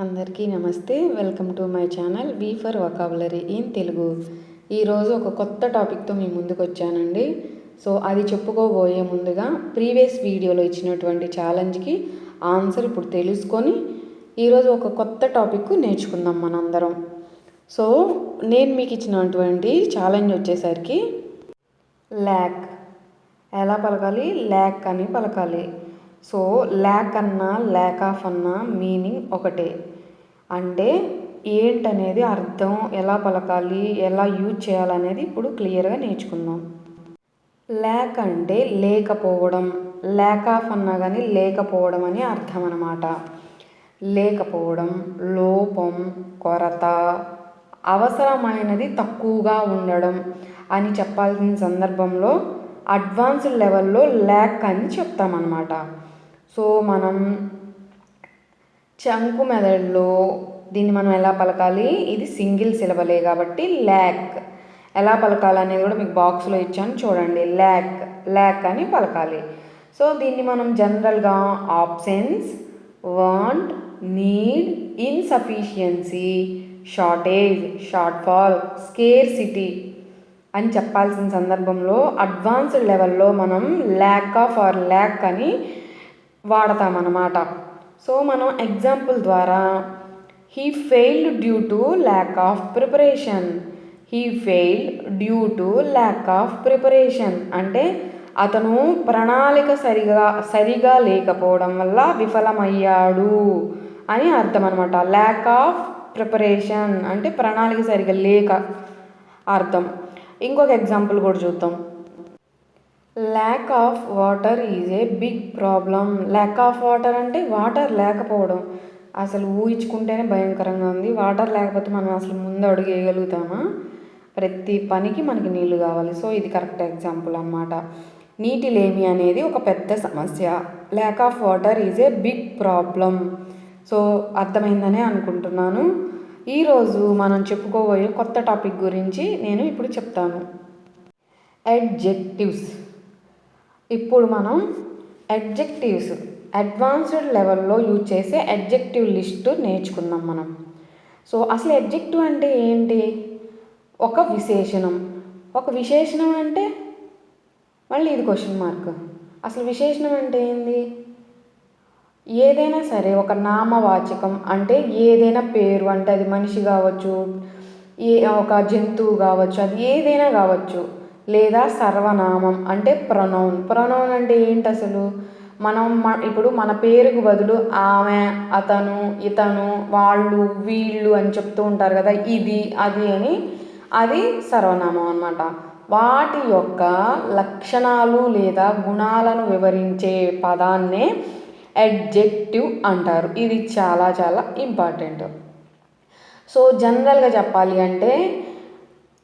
అందరికీ నమస్తే. Welcome to my channel V for vocabulary in Telugu. ఈరోజు ఒక కొత్త టాపిక్తో మీ ముందుకు వచ్చానండి. సో అది చెప్పుకోబోయే ముందుగా ప్రీవియస్ వీడియోలో ఇచ్చినటువంటి ఛాలెంజ్కి ఆన్సర్ ఇప్పుడు తెలుసుకొని ఈరోజు ఒక కొత్త టాపిక్ నేర్చుకుందాం మనందరం. సో నేను మీకు ఇచ్చినటువంటి ఛాలెంజ్ వచ్చేసరికి ల్యాక్ ఎలా పలకాలి, ల్యాక్ అని పలకాలి. సో ల్యాక్ అన్నా ల్యాక్ ఆఫ్ అన్నా మీనింగ్ ఒకటే. అంటే ఏంటనేది అర్థం, ఎలా పలకాలి, ఎలా యూజ్ చేయాలనేది ఇప్పుడు క్లియర్గా నేర్చుకుందాం. ల్యాక్ అంటే లేకపోవడం, ల్యాక్ ఆఫ్ అన్నా కానీ లేకపోవడం అని అర్థం అన్నమాట. లేకపోవడం, లోపం, కొరత, అవసరమైనది తక్కువగా ఉండడం అని చెప్పాల్సిన సందర్భంలో అడ్వాన్స్డ్ లెవెల్లో ల్యాక్ అని చెప్తామన్నమాట. సో మనం చంకు మెథడ్లో దీన్ని మనం ఎలా పలకాలి, ఇది సింగిల్ సిలబలే కాబట్టి ల్యాక్ ఎలా పలకాలి అనేది కూడా మీకు బాక్స్లో ఇచ్చాను చూడండి. ల్యాక్ ల్యాక్ అని పలకాలి. సో దీన్ని మనం జనరల్గా absence, want, need, insufficiency, shortage, shortfall, scarcity అని చెప్పాల్సిన సందర్భంలో అడ్వాన్స్డ్ లెవెల్లో మనం ల్యాక్ ఆఫ్ ఆర్ ల్యాక్ అని వాడతామన్నమాట. సో మనం ఎగ్జాంపుల్ ద్వారా he failed due to lack of preparation. He failed due to lack of preparation అంటే అతను ప్రణాళిక సరిగా లేకపోవడం వల్ల విఫలమయ్యాడు అని అర్థం అనమాట. ల్యాక్ ఆఫ్ ప్రిపరేషన్ అంటే ప్రణాళిక సరిగా లేక అర్థం. ఇంకొక ఎగ్జాంపుల్ కూడా చూద్దాం. Lack of water is a big problem. Lack of water అంటే వాటర్ లేకపోవడం. అసలు ఊహించుకుంటేనే భయంకరంగా ఉంది. వాటర్ లేకపోతే మనం అసలు ముందు అడుగు వేయగలుగుతామా? ప్రతి పనికి మనకి నీళ్లు కావాలి. సో ఇది కరెక్ట్ ఎగ్జాంపుల్ అన్నమాట. నీటి లేమి అనేది ఒక పెద్ద సమస్య. Lack of water is a big problem. So అర్థమైందనే అనుకుంటున్నాను. ఈరోజు మనం చెప్పుకోబోయే కొత్త టాపిక్ గురించి నేను ఇప్పుడు చెప్తాను. అడ్జెక్టివ్స్. ఇప్పుడు మనం అడ్జెక్టివ్స్ అడ్వాన్స్డ్ లెవెల్లో యూజ్ చేసే అడ్జెక్టివ్ లిస్ట్ నేర్చుకుందాం మనం. సో అసలు అడ్జెక్టివ్ అంటే ఏంటి? ఒక విశేషణం. ఒక విశేషణం అంటే మళ్ళీ ఇది క్వశ్చన్ మార్క్. అసలు విశేషణం అంటే ఏంది? ఏదైనా సరే ఒక నామవాచకం అంటే ఏదైనా పేరు, అంటే అది మనిషి కావచ్చు, ఒక జంతువు కావచ్చు, అది ఏదైనా కావచ్చు. లేదా సర్వనామం అంటే ప్రొనౌన్. ప్రొనౌన్ అంటే ఏంటి అసలు? మనం ఇప్పుడు మన పేరుకు బదులు ఆమె, అతను, ఇతను, వాళ్ళు, వీళ్ళు అని చెప్తూ ఉంటారు కదా, ఇది అది అని, అది సర్వనామం అన్నమాట. వాటి యొక్క లక్షణాలు లేదా గుణాలను వివరించే పదాన్నే అడ్జెక్టివ్ అంటారు. ఇది చాలా చాలా ఇంపార్టెంట్. సో జనరల్గా చెప్పాలి అంటే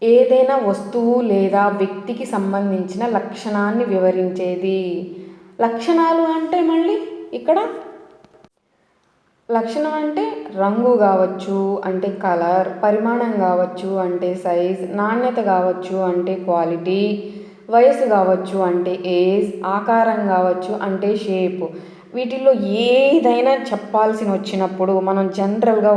ఏదైనా వస్తువు లేదా వ్యక్తికి సంబంధించిన లక్షణాన్ని వివరించేది. లక్షణాలు అంటే మళ్ళీ ఇక్కడ లక్షణం అంటే రంగు కావచ్చు అంటే కలర్, పరిమాణం కావచ్చు అంటే సైజ్, నాణ్యత కావచ్చు అంటే క్వాలిటీ, వయసు కావచ్చు అంటే ఏజ్, ఆకారం కావచ్చు అంటే షేప్. వీటిల్లో ఏదైనా చెప్పాల్సి వచ్చినప్పుడు మనం జనరల్గా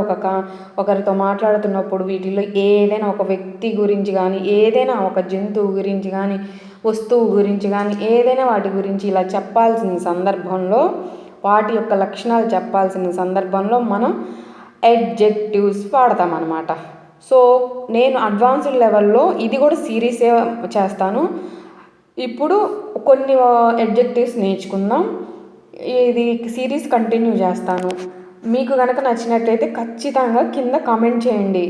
ఒకరితో మాట్లాడుతున్నప్పుడు వీటిల్లో ఏదైనా ఒక వ్యక్తి గురించి కానీ, ఏదైనా ఒక జంతువు గురించి కానీ, వస్తువు గురించి కానీ, ఏదైనా వాటి గురించి ఇలా చెప్పాల్సిన సందర్భంలో, వాటి యొక్క లక్షణాలు చెప్పాల్సిన సందర్భంలో మనం అడ్జెక్టివ్స్ వాడతామన్నమాట. సో నేను అడ్వాన్స్డ్ లెవెల్లో ఇది కూడా సిరీసే చేస్తాను. ఇప్పుడు కొన్ని అడ్జెక్టివ్స్ నేర్చుకుందాం. ఇది సిరీస్ కంటిన్యూ చేస్తాను. మీకు కనుక నచ్చినట్టయితే ఖచ్చితంగా కింద కామెంట్ చేయండి,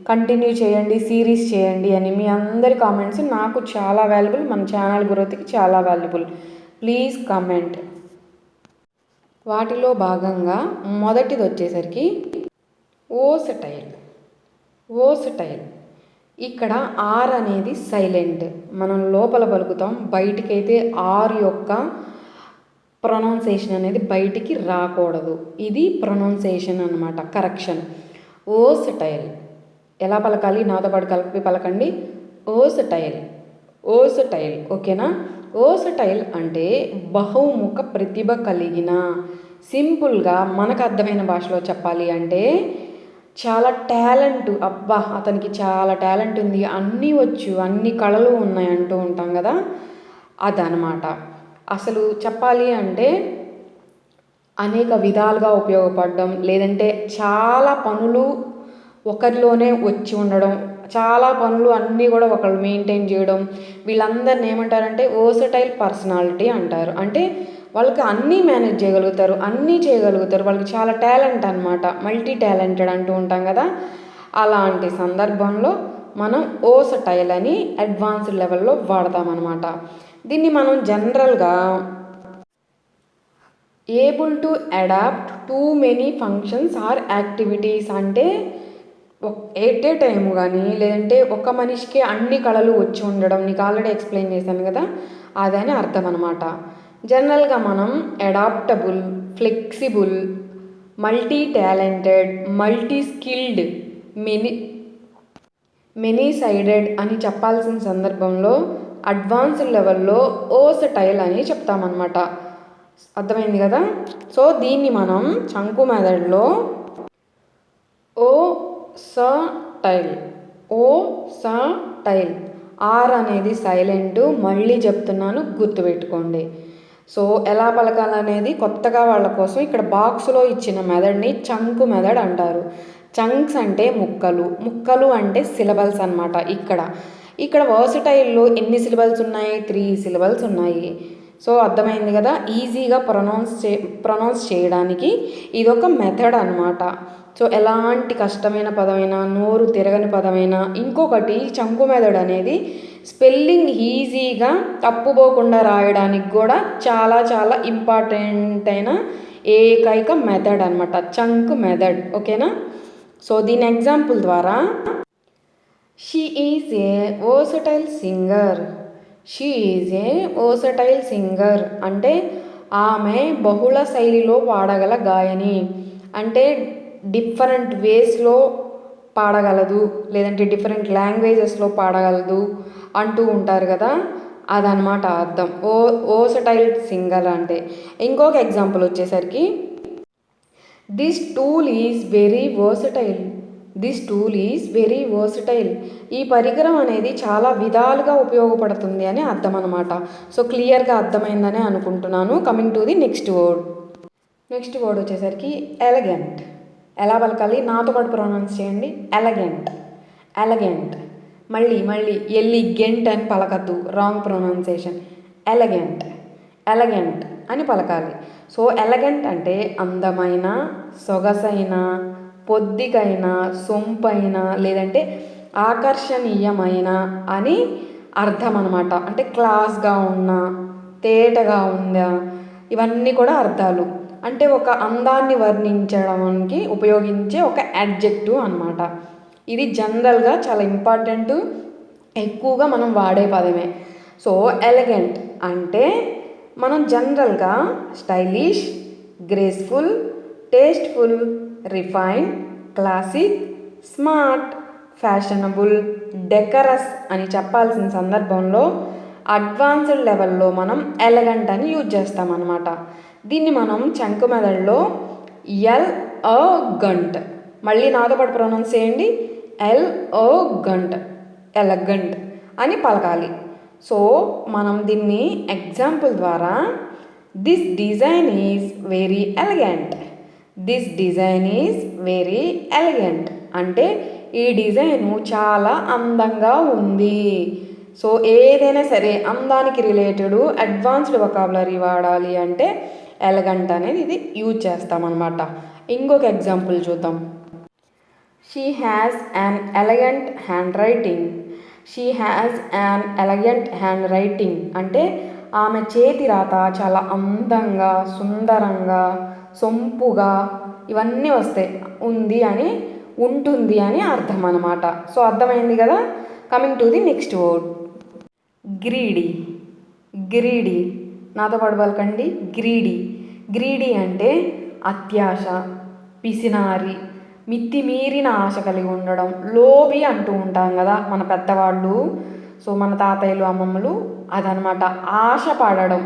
కంటిన్యూ చేయండి, సిరీస్ చేయండి అని. మీ అందరి కామెంట్స్ నాకు చాలా వాల్యుబుల్, మన ఛానల్ గ్రోత్కి చాలా వాల్యుబుల్. Please comment. వాటిలో భాగంగా మొదటిది వచ్చేసరికి ఓసటైల్. ఓసటైల్ ఇక్కడ ఆర్ అనేది సైలెంట్, మనం లోపల పలుకుతాం, బయటికైతే ఆర్ యొక్క ప్రొనౌన్సేషన్ అనేది బయటికి రాకూడదు. ఇది ప్రొనౌన్సేషన్ అన్నమాట, కరెక్షన్. ఓసటైల్ ఎలా పలకాలి? నాతో పాటు కలిపి పలకండి. ఓసటైల్, ఓసటైల్. ఓకేనా? ఓసటైల్ అంటే బహుముఖ ప్రతిభ కలిగిన, సింపుల్గా మనకు అర్థమైన భాషలో చెప్పాలి అంటే చాలా టాలెంట్, అబ్బా అతనికి చాలా టాలెంట్ ఉంది, అన్నీ వచ్చు, అన్ని కళలు ఉన్నాయి అంటూ ఉంటాం కదా, అదనమాట. అసలు చెప్పాలి అంటే అనేక విధాలుగా ఉపయోగపడడం, లేదంటే చాలా పనులు ఒకరిలోనే వచ్చి ఉండడం, చాలా పనులు అన్నీ కూడా ఒకళ్ళు మెయింటైన్ చేయడం, వీళ్ళందరిని ఏమంటారంటే వర్సటైల్ పర్సనాలిటీ అంటారు. అంటే వాళ్ళకి అన్నీ మేనేజ్ చేయగలుగుతారు, అన్నీ చేయగలుగుతారు, వాళ్ళకి చాలా టాలెంట్ అనమాట, మల్టీ టాలెంటెడ్ అంటూ ఉంటాం కదా. అలాంటి సందర్భంలో మనం వర్సటైల్ అని అడ్వాన్స్డ్ లెవెల్లో వాడతామన్నమాట. దీన్ని మనం జనరల్గా able to adapt to many functions or activities అంటే ఎట్ ఏ టైం కానీ, లేదంటే ఒక మనిషికి అన్ని కళలు వచ్చి ఉండడం, నీకు ఆల్రెడీ ఎక్స్ప్లెయిన్ చేశాను కదా, అదని అర్థం అనమాట. జనరల్గా మనం adaptable, flexible, multi talented, multi skilled, many sided అని చెప్పాల్సిన సందర్భంలో అడ్వాన్స్డ్ లెవెల్లో వర్సటైల్ అని చెప్తామన్నమాట. అర్థమైంది కదా. సో దీన్ని మనం చంకు మెథడ్లో వర్సటైల్, వర్సటైల్, ఆర్ అనేది సైలెంట్, మళ్ళీ చెప్తున్నాను గుర్తుపెట్టుకోండి. సో ఎలా పలకాలనేది కొత్తగా వాళ్ళ కోసం ఇక్కడ బాక్స్లో ఇచ్చిన మెథడ్ని చంకు మెథడ్ అంటారు. చంక్స్ అంటే ముక్కలు, ముక్కలు అంటే సిలబల్స్ అనమాట. ఇక్కడ వర్సటైల్లో ఎన్ని సిలబల్స్ ఉన్నాయి? 3 సిలబల్స్ ఉన్నాయి. సో అర్థమైంది కదా, ఈజీగా ప్రొనౌన్స్ చేయడానికి ఇదొక మెథడ్ అనమాట. సో ఎలాంటి కష్టమైన పదమైనా, నోరు తిరగని పదమైనా, ఇంకొకటి చంకు మెథడ్ అనేది స్పెల్లింగ్ ఈజీగా తప్పుపోకుండా రాయడానికి కూడా చాలా చాలా ఇంపార్టెంట్ అయిన ఏకైక మెథడ్ అనమాట చంక్ మెథడ్. ఓకేనా. సో దీని ఎగ్జాంపుల్ ద్వారా she is a versatile singer. She is a versatile singer అంటే ఆమె బహుళ శైలిలో పాడగల గాయని. అంటే డిఫరెంట్ వేస్లో పాడగలదు, లేదంటే డిఫరెంట్ లాంగ్వేజెస్లో పాడగలదు అంటూ ఉంటారు కదా, అదనమాట అర్థం వర్సటైల్ సింగర్ అంటే. ఇంకొక ఎగ్జాంపుల్ వచ్చేసరికి this tool is very versatile. This tool is very versatile. ఈ పరికరం అనేది చాలా విధాలుగా ఉపయోగపడుతుంది అని అర్థం అనమాట. సో క్లియర్గా అర్థమైందని అనుకుంటున్నాను. Coming to the next word. Next word వచ్చేసరికి ఎలగెంట్. ఎలా పలకాలి? నాతో పాటు ప్రొనౌన్స్ చేయండి. Elegant, elegant. మళ్ళీ ఎలిగెంట్ అని పలకద్దు, రాంగ్ ప్రొనౌన్సియేషన్. ఎలగెంట్, ఎలగెంట్ అని పలకాలి. సో ఎలగెంట్ అంటే అందమైన, సొగసైన, పొద్దికైన, సొంపైన, లేదంటే ఆకర్షణీయమైన అని అర్థం అనమాట. అంటే క్లాస్గా ఉన్న, తేటగా ఉందా, ఇవన్నీ కూడా అర్థాలు. అంటే ఒక అందాన్ని వర్ణించడానికి ఉపయోగించే ఒక యాడ్జెక్టివ్ అనమాట. ఇది జనరల్గా చాలా ఇంపార్టెంట్, ఎక్కువగా మనం వాడే పదమే. సో ఎలిగెంట్ అంటే మనం జనరల్గా stylish, graceful, tasteful, refine, classic, smart, fashionable, decorous అని చెప్పాల్సిన సందర్భంలో అడ్వాన్స్డ్ లెవెల్లో మనం ఎలగెంట్ అని యూజ్ చేస్తామన్నమాట. దీన్ని మనం చంకు మెథడ్లో ఎల్గంట్, మళ్ళీ నాతో పాటు ప్రొనౌన్స్ చేయండి, ఎల్గంట్, ఎలగంట్ అని పలకాలి. సో మనం దీన్ని ఎగ్జాంపుల్ ద్వారా this design is very elegant. This design is very elegant అంటే ఈ డిజైను చాలా అందంగా ఉంది. సో ఏదైనా సరే అందానికి రిలేటెడ్ అడ్వాన్స్డ్ వొకాబులరీ వాడాలి అంటే ఎలిగెంట్ అనేది ఇది యూజ్ చేస్తామన్నమాట. ఇంకొక ఎగ్జాంపుల్ చూద్దాం. She has an elegant hand writing. She has an elegant hand writing అంటే ఆమె చేతి రాత చాలా అందంగా, సుందరంగా, సొంపుగా, ఇవన్నీ వస్తాయి, ఉంది అని, ఉంటుంది అని అర్థం అనమాట. సో అర్థమైంది కదా. Coming to the next word, greedy. Greedy, నాతో పాటు పలకండి, గ్రీడీ. గ్రీడీ అంటే అత్యాశ, పిసినారి, మితిమీరిన ఆశ కలిగి ఉండడం, లోబి అంటూ ఉంటాం కదా మన పెద్దవాళ్ళు, సో మన తాతయ్యలు, అమ్మమ్మలు, అదనమాట. ఆశ పడడం,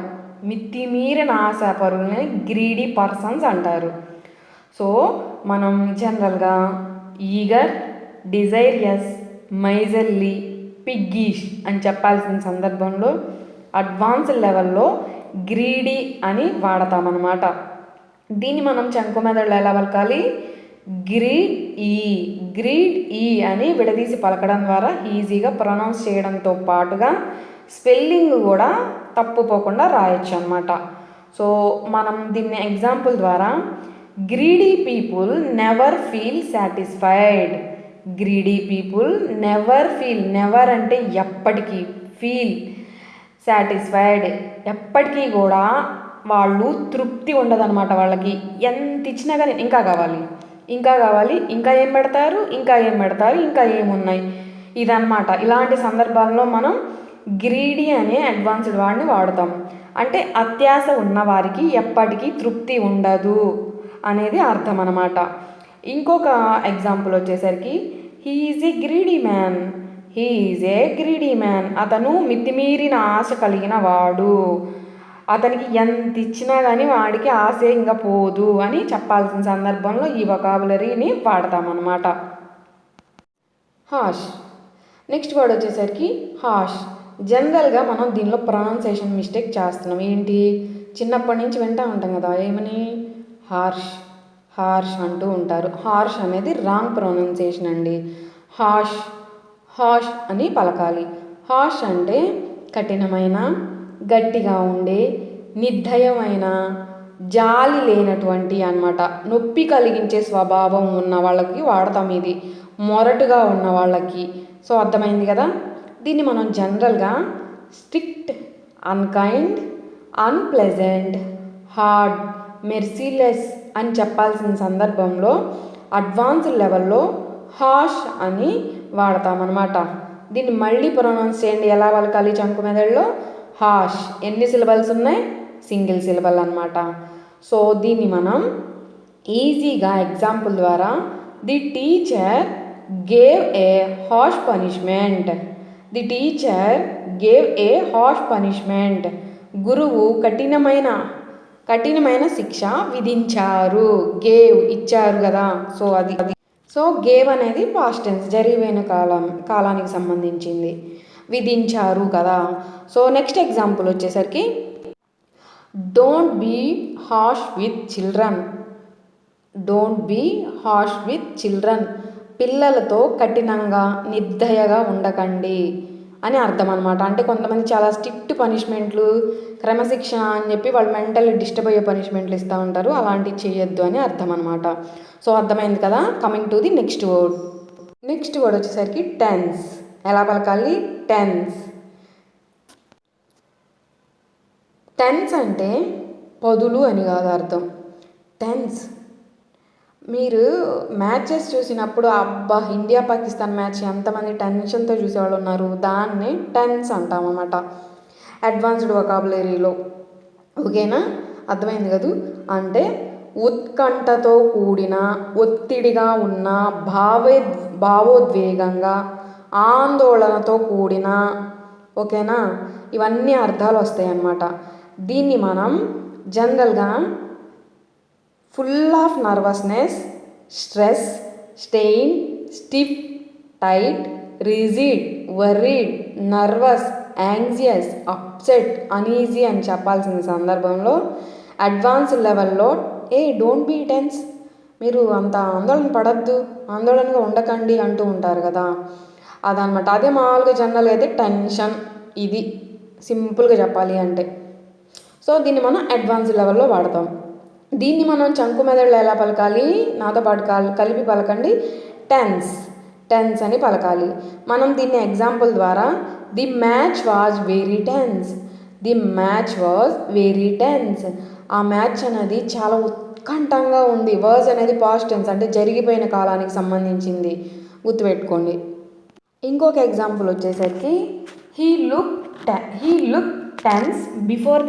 మితిమీరిన ఆశాపరులని గ్రీడీ పర్సన్స్ అంటారు. సో మనం జనరల్గా ఈగర్, డిజైరియస్, మైజర్లీ, పిగ్గీష్ అని చెప్పాల్సిన సందర్భంలో అడ్వాన్స్ లెవెల్లో గ్రీడీ అని వాడతామన్నమాట. దీన్ని మనం చంకు మెదడులో ఎలా పలకాలి? గ్రీడ్ ఈ అని విడదీసి పలకడం ద్వారా ఈజీగా ప్రొనౌన్స్ చేయడంతో పాటుగా స్పెల్లింగ్ కూడా తప్పుపోకుండా రాయొచ్చు అనమాట. సో మనం దీన్ని ఎగ్జాంపుల్ ద్వారా greedy people never feel satisfied. Greedy people never అంటే ఎప్పటికీ, ఫీల్ సాటిస్ఫైడ్ ఎప్పటికీ కూడా వాళ్ళు తృప్తి ఉండదన్నమాట. వాళ్ళకి ఎంత ఇచ్చినా కానీ ఇంకా కావాలి, ఇంకా ఏం పెడతారు, ఇంకా ఏమున్నాయి, ఇదన్నమాట. ఇలాంటి సందర్భాల్లో మనం గ్రీడీ అనే అడ్వాన్స్డ్ వర్డ్ని వాడతాం. అంటే అత్యాశ ఉన్నవారికి ఎప్పటికీ తృప్తి ఉండదు అనేది అర్థం అన్నమాట. ఇంకొక ఎగ్జాంపుల్ వచ్చేసరికి he is a greedy man. అతను మితిమీరిన ఆశ కలిగిన వాడు. అతనికి ఎంత ఇచ్చినా కానీ వాడికి ఆశ ఇంకా పోదు అని చెప్పాల్సిన సందర్భంలో ఈ వొకాబులరీని వాడతామన్నమాట. హాష్. నెక్స్ట్ వర్డ్ వచ్చేసరికి హాష్. జనరల్గా మనం దీనిలో ప్రొనౌన్సియేషన్ మిస్టేక్ చేస్తున్నాం. ఏంటి? చిన్నప్పటి నుంచి వింటూ ఉంటాం కదా, ఏమని? హార్ష్ అంటూ ఉంటారు. హార్ష్ అనేది రాంగ్ ప్రొనౌన్సియేషన్ అండి. హాష్ అని పలకాలి. హాష్ అంటే కఠినమైన, గట్టిగా ఉండే, నిర్దయమైన, జాలి లేనటువంటి అన్నమాట. నొప్పి కలిగించే స్వభావం ఉన్న వాళ్ళకి వాడతాం ఇది, మొరటుగా ఉన్న వాళ్ళకి. సో అర్థమైంది కదా. దీన్ని మనం జనరల్గా స్ట్రిక్ట్, అన్కైండ్, అన్ప్లెజెంట్, హార్డ్, మెర్సీలెస్ అని చెప్పాల్సిన సందర్భంలో అడ్వాన్స్డ్ లెవెల్లో హాష్ అని వాడతామన్నమాట. దీన్ని మళ్ళీ ప్రొనౌన్స్ చేయండి. ఎలా పలకాలి చంకు మెదడులో? హాష్. ఎన్ని సిలబల్స్ ఉన్నాయి? సింగిల్ సిలబల్ అన్నమాట. సో దీన్ని మనం ఈజీగా ఎగ్జాంపుల్ ద్వారా the teacher gave a harsh punishment. గురువు కఠినమైన శిక్ష విధించారు. గేవ్ ఇచ్చారు కదా. సో గేవ్ అనేది పాస్ట్ టెన్స్, జరిగిపోయిన కాలానికి సంబంధించింది. విధించారు కదా. సో నెక్స్ట్ ఎగ్జాంపుల్ వచ్చేసరికి don't be harsh with children. పిల్లలతో కఠినంగా, నిర్దయగా ఉండకండి అని అర్థం అనమాట. అంటే కొంతమంది చాలా స్ట్రిక్ట్ పనిష్మెంట్లు, క్రమశిక్షణ అని చెప్పి వాళ్ళు మెంటల్లీ డిస్టర్బ్ అయ్యే పనిష్మెంట్లు ఇస్తూ ఉంటారు. అలాంటివి చేయొద్దు అని అర్థం అనమాట. సో అర్థమైంది కదా. Coming to the next word వచ్చేసరికి టెన్స్. ఎలా పలకాలి? టెన్స్ అంటే పదులు అని కాదు అర్థం. టెన్స్. మీరు మ్యాచెస్ చూసినప్పుడు అబ్బా ఇండియా పాకిస్తాన్ మ్యాచ్ ఎంతమంది టెన్షన్తో చూసేవాళ్ళు ఉన్నారు, దాన్ని టెన్స్ అంటామన్నమాట అడ్వాన్స్డ్ వొకాబులరీలో. ఓకేనా? అర్థమైంది కదూ. అంటే ఉత్కంఠతో కూడిన, ఒత్తిడిగా ఉన్న, భావోద్వేగంగా, ఆందోళనతో కూడిన. ఓకేనా? ఇవన్నీ అర్థాలు వస్తాయి అన్నమాట. దీన్ని మనం జనరల్గా full of nervousness, stress, stain, stiff, tight, rigid, worried, nervous, anxious, upset, uneasy అని చెప్పాల్సిన సందర్భంలో అడ్వాన్స్డ్ లెవెల్లో డోంట్ బీ టెన్స్, మీరు అంత ఆందోళన పడద్దు, ఆందోళనగా ఉండకండి అంటూ ఉంటారు కదా, అదనమాట. అదే మామూలుగా జనరల్గా అయితే టెన్షన్, ఇది సింపుల్గా చెప్పాలి అంటే. సో దీన్ని మనం అడ్వాన్స్డ్ లెవెల్లో వాడతాం. దీన్ని మనం చంకు మెదడులో ఎలా పలకాలి? నాతో పాటు కలిపి పలకండి. టెన్స్ అని పలకాలి. మనం దీన్ని ఎగ్జాంపుల్ ద్వారా the match was very tense. ఆ మ్యాచ్ అనేది చాలా ఉత్కంఠంగా ఉంది. వాజ్ అనేది పాస్ట్ టెన్స్, అంటే జరిగిపోయిన కాలానికి సంబంధించింది, గుర్తుపెట్టుకోండి. ఇంకొక ఎగ్జాంపుల్ వచ్చేసరికి he look tense before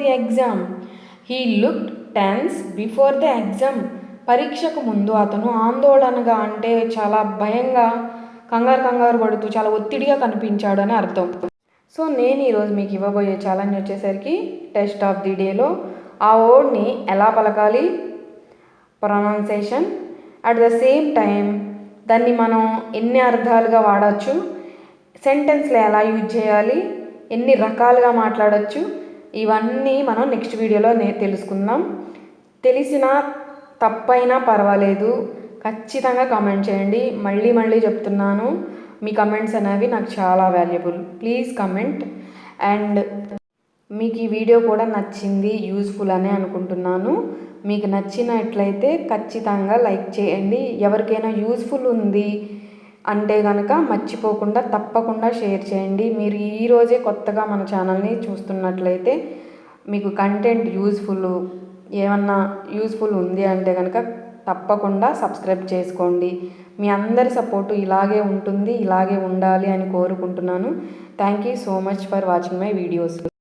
the exam. పరీక్షకు ముందు అతను ఆందోళనగా, అంటే చాలా భయంగా, కంగారు పడుతూ చాలా ఒత్తిడిగా కనిపించాడు అని అర్థం. సో నేను ఈరోజు మీకు ఇవ్వబోయే ఛాలెంజ్ వచ్చేసరికి టెస్ట్ ఆఫ్ ది డేలో ఆ వర్డ్ని ఎలా పలకాలి, pronunciation, at the same time దాన్ని మనం ఎన్ని అర్థాలుగా వాడచ్చు, సెంటెన్స్లో ఎలా యూజ్ చేయాలి, ఎన్ని రకాలుగా మాట్లాడచ్చు, ఇవన్నీ మనం నెక్స్ట్ వీడియోలో తెలుసుకుందాం. తెలిసినా తప్పైనా పర్వాలేదు, ఖచ్చితంగా కామెంట్ చేయండి. మళ్ళీ చెప్తున్నాను, మీ కమెంట్స్ అనేవి నాకు చాలా వాల్యుబుల్. Please comment. అండ్ మీకు ఈ వీడియో కూడా నచ్చింది, యూస్ఫుల్ అని అనుకుంటున్నాను. మీకు నచ్చినట్లయితే ఖచ్చితంగా లైక్ చేయండి. ఎవరికైనా యూస్ఫుల్ ఉంది అంటే కనుక మర్చిపోకుండా తప్పకుండా షేర్ చేయండి. మీరు ఈరోజే కొత్తగా మన ఛానల్ని చూస్తున్నట్లయితే మీకు కంటెంట్ ఏమన్నా యూస్ఫుల్ ఉంది అంటే కనుక తప్పకుండా సబ్స్క్రైబ్ చేసుకోండి. మీ అందరి సపోర్టు ఇలాగే ఉంటుంది, ఇలాగే ఉండాలి అని కోరుకుంటున్నాను. Thank you so much for watching my videos.